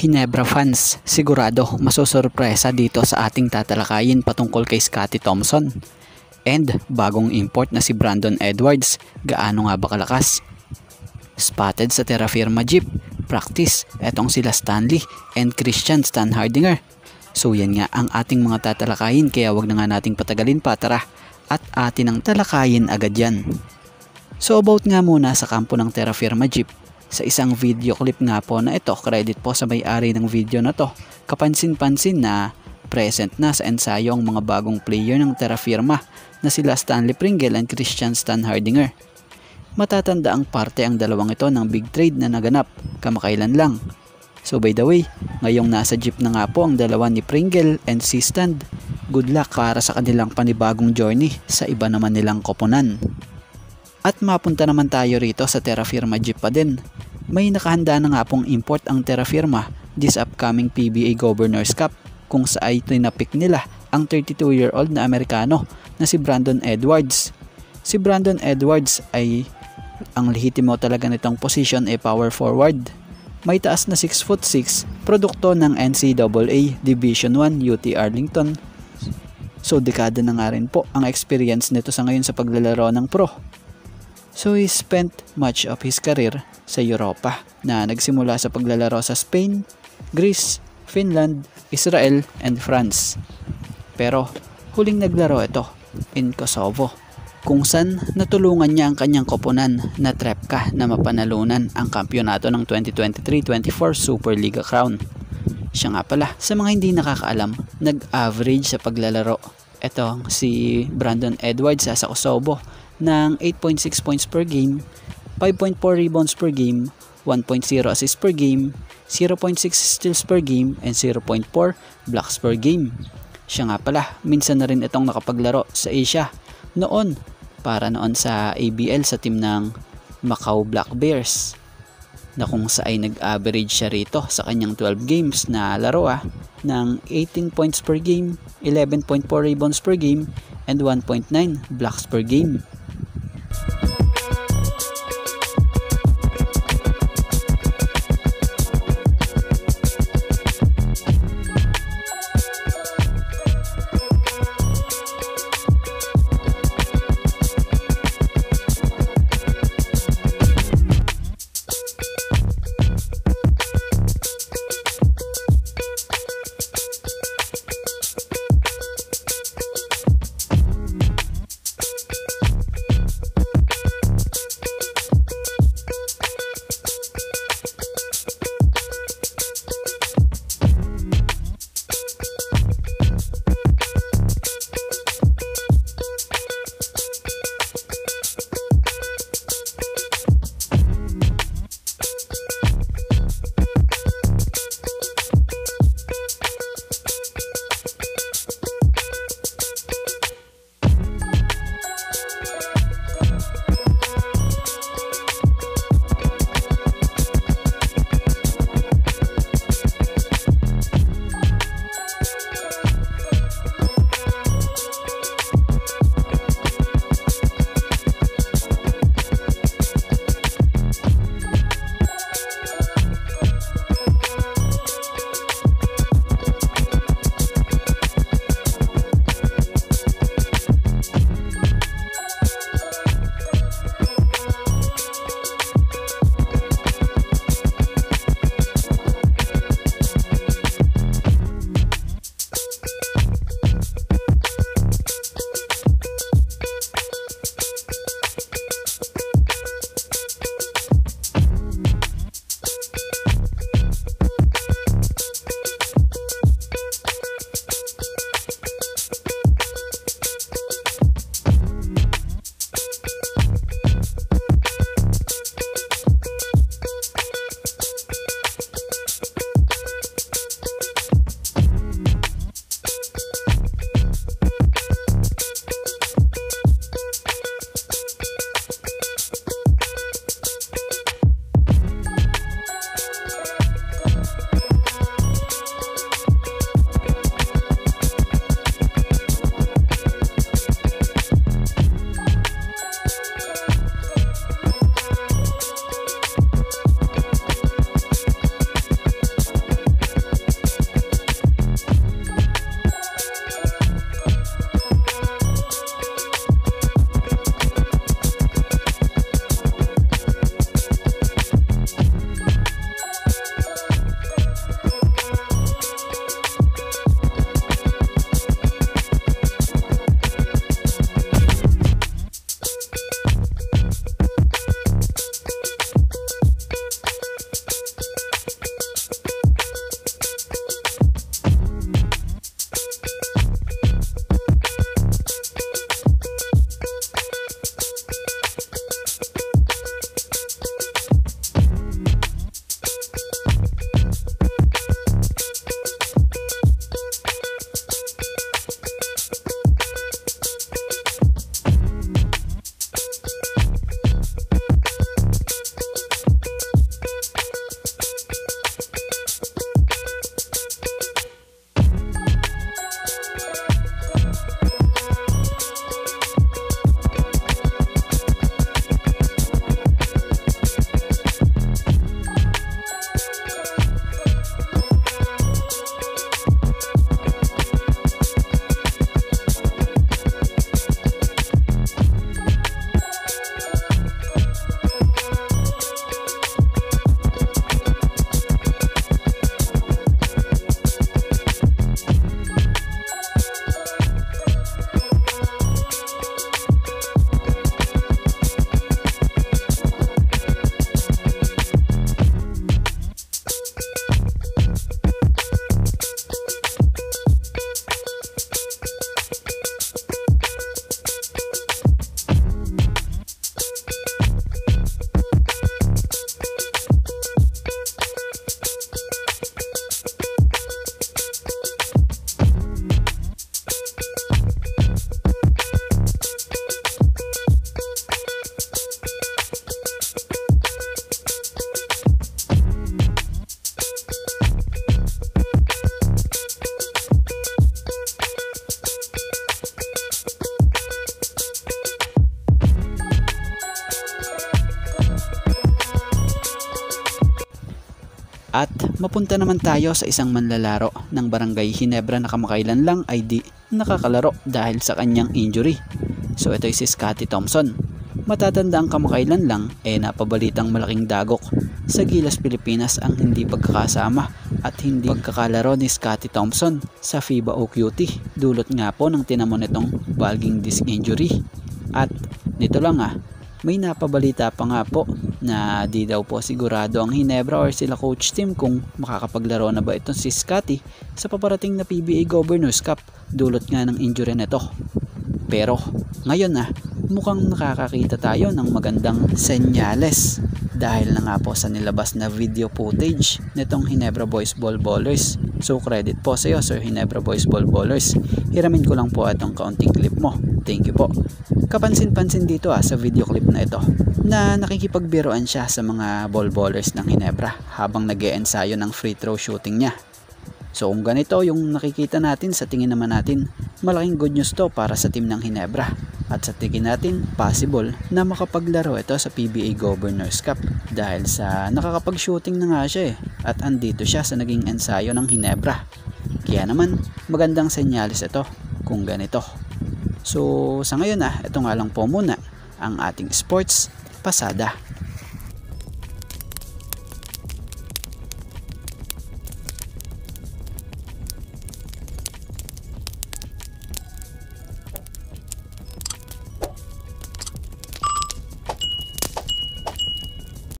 Hinebra fans, sigurado masusurpresa dito sa ating tatalakayin patungkol kay Scottie Thompson. And bagong import na si Brandon Edwards, gaano nga ba kalakas? Spotted sa Terra Firma Jeep, practice, etong sila Stanley and Christian Stan Hardinger. So yan nga ang ating mga tatalakayin, kaya wag na nga nating patagalin pa, tara at atin ang talakayin agad yan. So about nga muna sa kampo ng Terra Firma Jeep. Sa isang video clip nga po na ito, credit po sa may-ari ng video na to, kapansin-pansin na present na sa ensayo ang mga bagong player ng Terra Firma na sila Stanley Pringle and Christian Stan Hardinger. Matatanda ang parte ang dalawang ito ng big trade na naganap kamakailan lang. So by the way, ngayong nasa jeep na nga po ang dalawa ni Pringle and si Stan. Good luck para sa kanilang panibagong journey sa iba naman nilang koponan. At mapunta naman tayo rito sa Terra Firma Jeep pa din. May nakahanda na nga pong import ang Terra Firma this upcoming PBA Governors Cup, kung saan tinapik nila ang 32-year-old na Amerikano na si Brandon Edwards. Si Brandon Edwards ay ang lehitimo talaga nitong position ay power forward. May taas na 6'6", produkto ng NCAA Division 1 UT Arlington. So dekada na nga rin po ang experience nito sa ngayon sa paglalaro ng pro. So he spent much of his career sa Europa na nagsimula sa paglalaro sa Spain, Greece, Finland, Israel, and France. Pero huling naglaro ito in Kosovo, kung saan natulungan niya ang kanyang koponan na Trepka na mapanalunan ang kampyonato ng 2023-24 Superliga Crown. Siya nga pala, sa mga hindi nakakaalam, nag-average sa paglalaro ito si Brandon Edwards sa Kosovo ng 8.6 points per game, 5.4 rebounds per game, 1.0 assists per game, 0.6 steals per game, and 0.4 blocks per game. Siya nga pala, minsan na rin itong nakapaglaro sa Asia noon, para noon sa ABL sa team ng Macau Black Bears, na kung saan nag-average siya rito sa kanyang 12 games na laro ng 18 points per game, 11.4 rebounds per game, and 1.9 blocks per game. At mapunta naman tayo sa isang manlalaro ng Barangay Ginebra na kamakailan lang ay di nakakalaro dahil sa kanyang injury. So ito ay si Scottie Thompson. Matatanda ang kamakailan lang napabalitang malaking dagok sa Gilas Pilipinas ang hindi pagkakasama at hindi pagkakalaro ni Scottie Thompson sa FIBA OQT. Dulot nga po ng tinamon nitong bulging disc injury. At nito lang may napabalita pa nga po na di daw po sigurado ang Ginebra or sila coach team kung makakapaglaro na ba itong si Scottie sa paparating na PBA Governors Cup dulot nga ng injury nito. Pero ngayon mukhang nakakakita tayo ng magandang senyales dahil na nga po sa nilabas na video footage nitong Ginebra Boys Ball Ballers. So credit po sa iyo Sir Ginebra Boys Ball Ballers. Hiramin ko lang po itong kaunting clip mo. Thank you po. Kapansin-pansin dito sa video clip na ito na nakikipagbiroan siya sa mga ball ballers ng Ginebra habang nag-e-ensayo ng free throw shooting niya. So kung ganito yung nakikita natin, sa tingin naman natin malaking good news to para sa team ng Ginebra at sa tingin natin possible na makapaglaro ito sa PBA Governors Cup dahil sa nakakapag-shooting na nga siya at andito siya sa naging ensayo ng Ginebra. Kaya naman magandang senyales ito kung ganito. So sa ngayon ito nga lang po muna ang ating sports pasada.